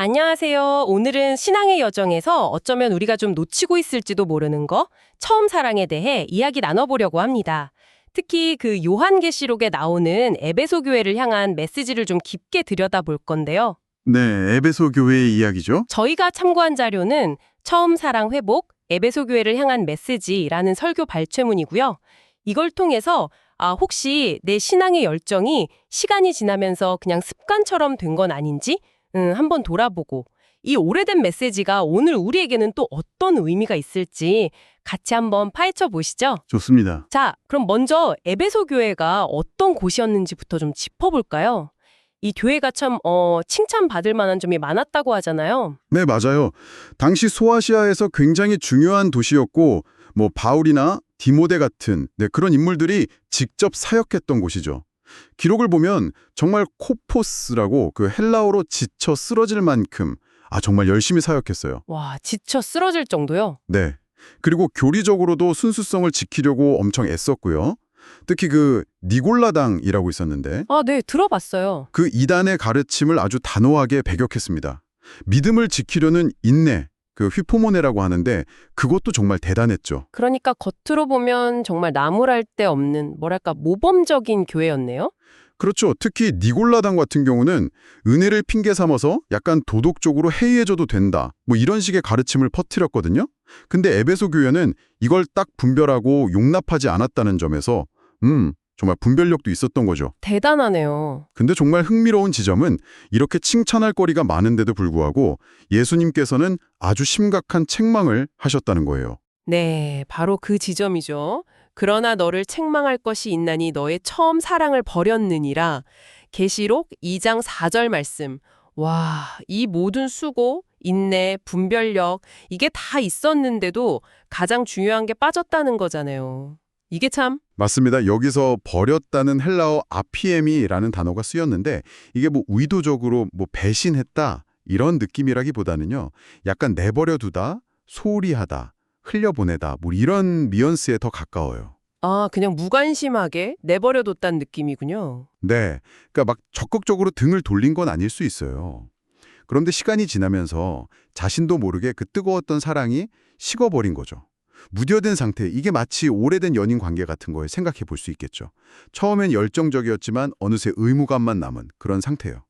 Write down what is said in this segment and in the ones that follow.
안녕하세요. 오늘은 신앙의 여정에서 어쩌면 우리가 좀 놓치고 있을지도 모르는 거, 처음 사랑에 대해 이야기 나눠보려고 합니다. 특히 그 요한계시록에 나오는 에베소 교회를 향한 메시지를 좀 깊게 들여다볼 건데요. 네, 에베소 교회의 이야기죠. 저희가 참고한 자료는 처음 사랑 회복, 에베소 교회를 향한 메시지라는 설교 발췌문이고요. 이걸 통해서 혹시 내 신앙의 열정이 시간이 지나면서 그냥 습관처럼 된 건 아닌지 한번 돌아보고 이 오래된 메시지가 오늘 우리에게는 또 어떤 의미가 있을지 같이 한번 파헤쳐 보시죠. 좋습니다. 자, 그럼 먼저 에베소 교회가 어떤 곳이었는지부터 좀 짚어볼까요? 이 교회가 참 칭찬받을 만한 점이 많았다고 하잖아요. 네, 맞아요. 당시 소아시아에서 굉장히 중요한 도시였고, 바울이나 디모데 같은 그런 인물들이 직접 사역했던 곳이죠. 기록을 보면 정말 코포스라고 그 헬라어로 지쳐 쓰러질 만큼 정말 열심히 사역했어요. 와, 지쳐 쓰러질 정도요? 네. 그리고 교리적으로도 순수성을 지키려고 엄청 애썼고요. 특히 그 니골라당이라고 있었는데 네, 들어봤어요. 그 이단의 가르침을 아주 단호하게 배격했습니다. 믿음을 지키려는 인내, 그 휘포모네라고 하는데 그것도 정말 대단했죠. 그러니까 겉으로 보면 정말 나무랄 데 없는 뭐랄까 모범적인 교회였네요. 그렇죠. 특히 니골라당 같은 경우는 은혜를 핑계 삼아서 약간 도덕적으로 해이해져도 된다. 이런 식의 가르침을 퍼뜨렸거든요. 근데 에베소 교회는 이걸 딱 분별하고 용납하지 않았다는 점에서 정말 분별력도 있었던 거죠. 대단하네요. 근데 정말 흥미로운 지점은 이렇게 칭찬할 거리가 많은데도 불구하고 예수님께서는 아주 심각한 책망을 하셨다는 거예요. 네, 바로 그 지점이죠. 그러나 너를 책망할 것이 있나니 너의 처음 사랑을 버렸느니라. 계시록 2장 4절 말씀. 와, 이 모든 수고, 인내, 분별력 이게 다 있었는데도 가장 중요한 게 빠졌다는 거잖아요. 이게 참 맞습니다. 여기서 버렸다는 헬라어 아피엠이라는 단어가 쓰였는데 이게 의도적으로 배신했다 이런 느낌이라기보다는요. 약간 내버려두다, 소홀히 하다, 흘려보내다 이런 뉘앙스에 더 가까워요. 그냥 무관심하게 내버려뒀다는 느낌이군요. 네, 그러니까 막 적극적으로 등을 돌린 건 아닐 수 있어요. 그런데 시간이 지나면서 자신도 모르게 그 뜨거웠던 사랑이 식어버린 거죠. 무뎌된 상태, 이게 마치 오래된 연인 관계 같은 거에 생각해 볼 수 있겠죠. 처음엔 열정적이었지만 어느새 의무감만 남은 그런 상태예요.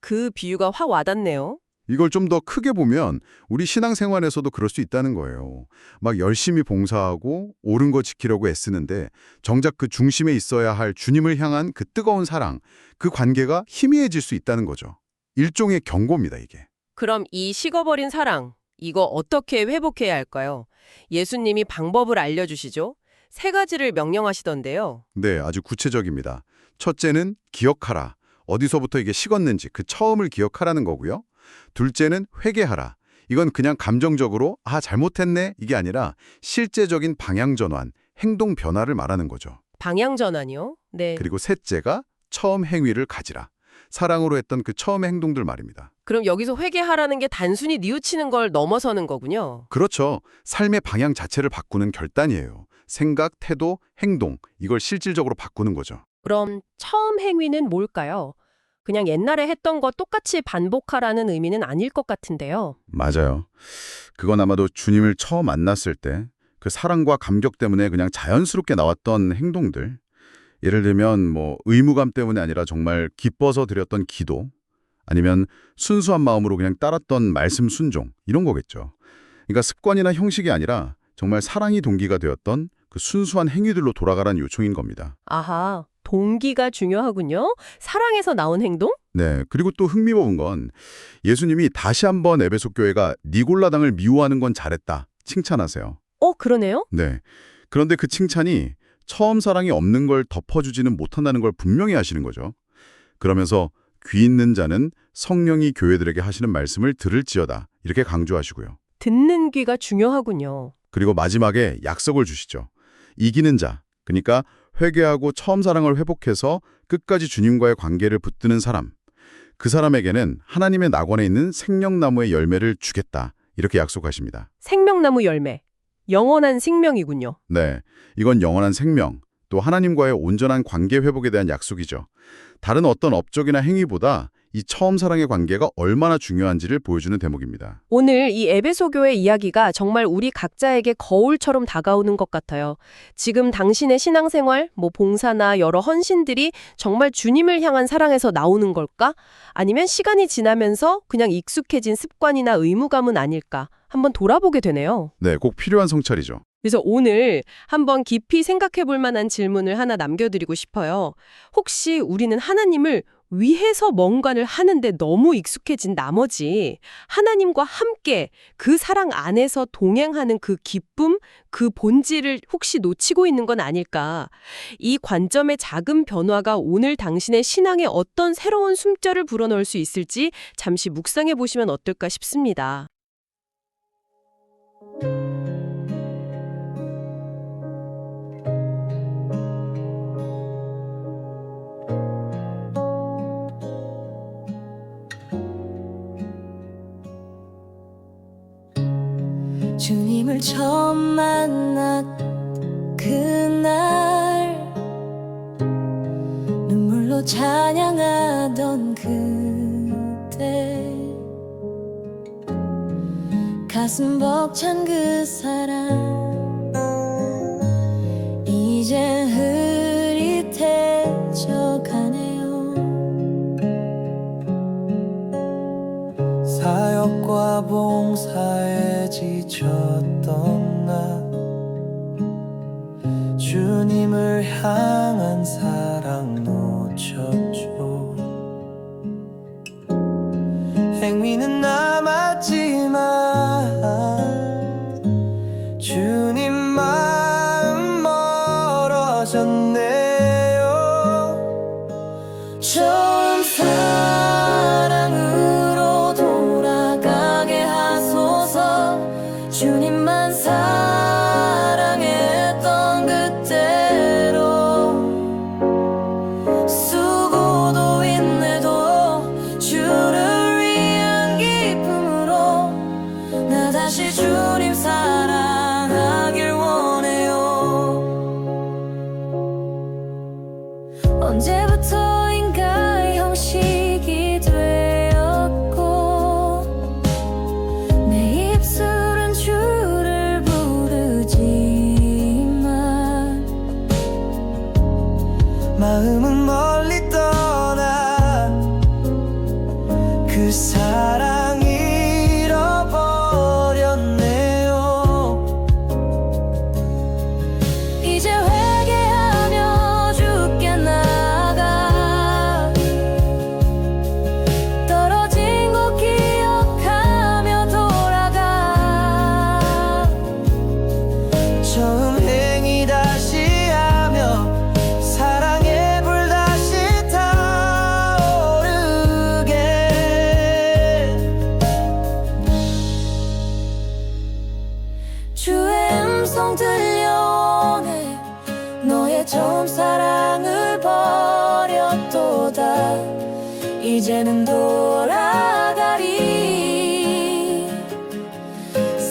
그 비유가 확 와닿네요. 이걸 좀 더 크게 보면 우리 신앙생활에서도 그럴 수 있다는 거예요. 막 열심히 봉사하고 옳은 거 지키려고 애쓰는데 정작 그 중심에 있어야 할 주님을 향한 그 뜨거운 사랑, 그 관계가 희미해질 수 있다는 거죠. 일종의 경고입니다, 이게. 그럼 이 식어버린 사랑, 이거 어떻게 회복해야 할까요? 예수님이 방법을 알려주시죠. 세 가지를 명령하시던데요. 네, 아주 구체적입니다. 첫째는 기억하라. 어디서부터 이게 식었는지 그 처음을 기억하라는 거고요. 둘째는 회개하라. 이건 그냥 감정적으로 잘못했네 이게 아니라 실제적인 방향 전환, 행동 변화를 말하는 거죠. 방향 전환이요? 네. 그리고 셋째가 처음 행위를 가지라. 사랑으로 했던 그 처음 행동들 말입니다. 그럼 여기서 회개하라는 게 단순히 뉘우치는 걸 넘어서는 거군요. 그렇죠. 삶의 방향 자체를 바꾸는 결단이에요. 생각, 태도, 행동 이걸 실질적으로 바꾸는 거죠. 그럼 처음 행위는 뭘까요? 그냥 옛날에 했던 거 똑같이 반복하라는 의미는 아닐 것 같은데요. 맞아요. 그건 아마도 주님을 처음 만났을 때 그 사랑과 감격 때문에 그냥 자연스럽게 나왔던 행동들. 예를 들면 의무감 때문에 아니라 정말 기뻐서 드렸던 기도, 아니면 순수한 마음으로 그냥 따랐던 말씀 순종 이런 거겠죠. 그러니까 습관이나 형식이 아니라 정말 사랑이 동기가 되었던 그 순수한 행위들로 돌아가라는 요청인 겁니다. 아하, 동기가 중요하군요. 사랑에서 나온 행동? 네, 그리고 또 흥미로운 건 예수님이 다시 한번 에베소 교회가 니골라당을 미워하는 건 잘했다 칭찬하세요. 그러네요. 네, 그런데 그 칭찬이 처음 사랑이 없는 걸 덮어주지는 못한다는 걸 분명히 하시는 거죠. 그러면서 귀 있는 자는 성령이 교회들에게 하시는 말씀을 들을지어다 이렇게 강조하시고요. 듣는 귀가 중요하군요. 그리고 마지막에 약속을 주시죠. 이기는 자, 그러니까 회개하고 처음 사랑을 회복해서 끝까지 주님과의 관계를 붙드는 사람, 그 사람에게는 하나님의 낙원에 있는 생명나무의 열매를 주겠다 이렇게 약속하십니다. 생명나무 열매. 영원한 생명이군요. 네, 이건 영원한 생명, 또 하나님과의 온전한 관계 회복에 대한 약속이죠. 다른 어떤 업적이나 행위보다 이 처음 사랑의 관계가 얼마나 중요한지를 보여주는 대목입니다. 오늘 이 에베소교의 이야기가 정말 우리 각자에게 거울처럼 다가오는 것 같아요. 지금 당신의 신앙생활, 봉사나 여러 헌신들이 정말 주님을 향한 사랑에서 나오는 걸까? 아니면 시간이 지나면서 그냥 익숙해진 습관이나 의무감은 아닐까? 한번 돌아보게 되네요. 네, 꼭 필요한 성찰이죠. 그래서 오늘 한번 깊이 생각해 볼 만한 질문을 하나 남겨드리고 싶어요. 혹시 우리는 하나님을 위해서 뭔가를 하는데 너무 익숙해진 나머지 하나님과 함께 그 사랑 안에서 동행하는 그 기쁨, 그 본질을 혹시 놓치고 있는 건 아닐까? 이 관점의 작은 변화가 오늘 당신의 신앙에 어떤 새로운 숨결을 불어넣을 수 있을지 잠시 묵상해 보시면 어떨까 싶습니다. 주님을 처음 만난 그날 눈물로 찬양하던 그때 가슴 벅찬 그 사랑 이제 흐릿해져가네요. 사역과 봉사에 지쳤던 나 주님을 향한 사랑 놓쳤죠. 행위는 남았지만 주님 마음 멀어졌네요. 처음 사랑으로 돌아가게 하소서. 주님만 사랑했던 그때로 수고도 인내도 주를 위한 기쁨으로 나 다시 주님 사랑하길 원해요. 언제부터인가 형식이 되었고 내 입술은 주를 부르지만 마음은 멀리 떠나 그 사랑 잃어버렸네요. 이제 회개하며 주께 나가 떨어진 곳 기억하며 돌아가 처음 행위 다시 하며 사랑의 불 다시 타오르게 주의 음성 들려오네. 너의 처음 사랑을 버렸도다. 이제는 돌아가리.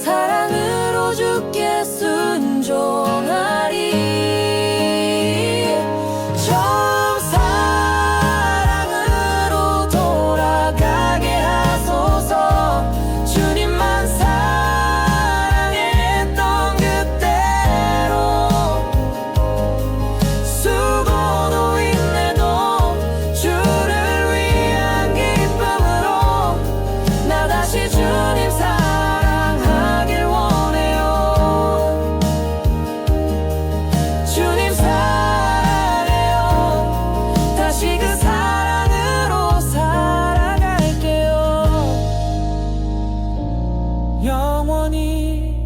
사랑으로 주께 순종하리. 처음 사랑으로 돌아가게 하소서. 주님만 사랑했던 그때로 수고도 인내도 주를 위한 기쁨으로 나 다시 주님 사랑하길 원해요. 주님 사랑해요. 다시 그 사랑으로 살아갈게요. 영원히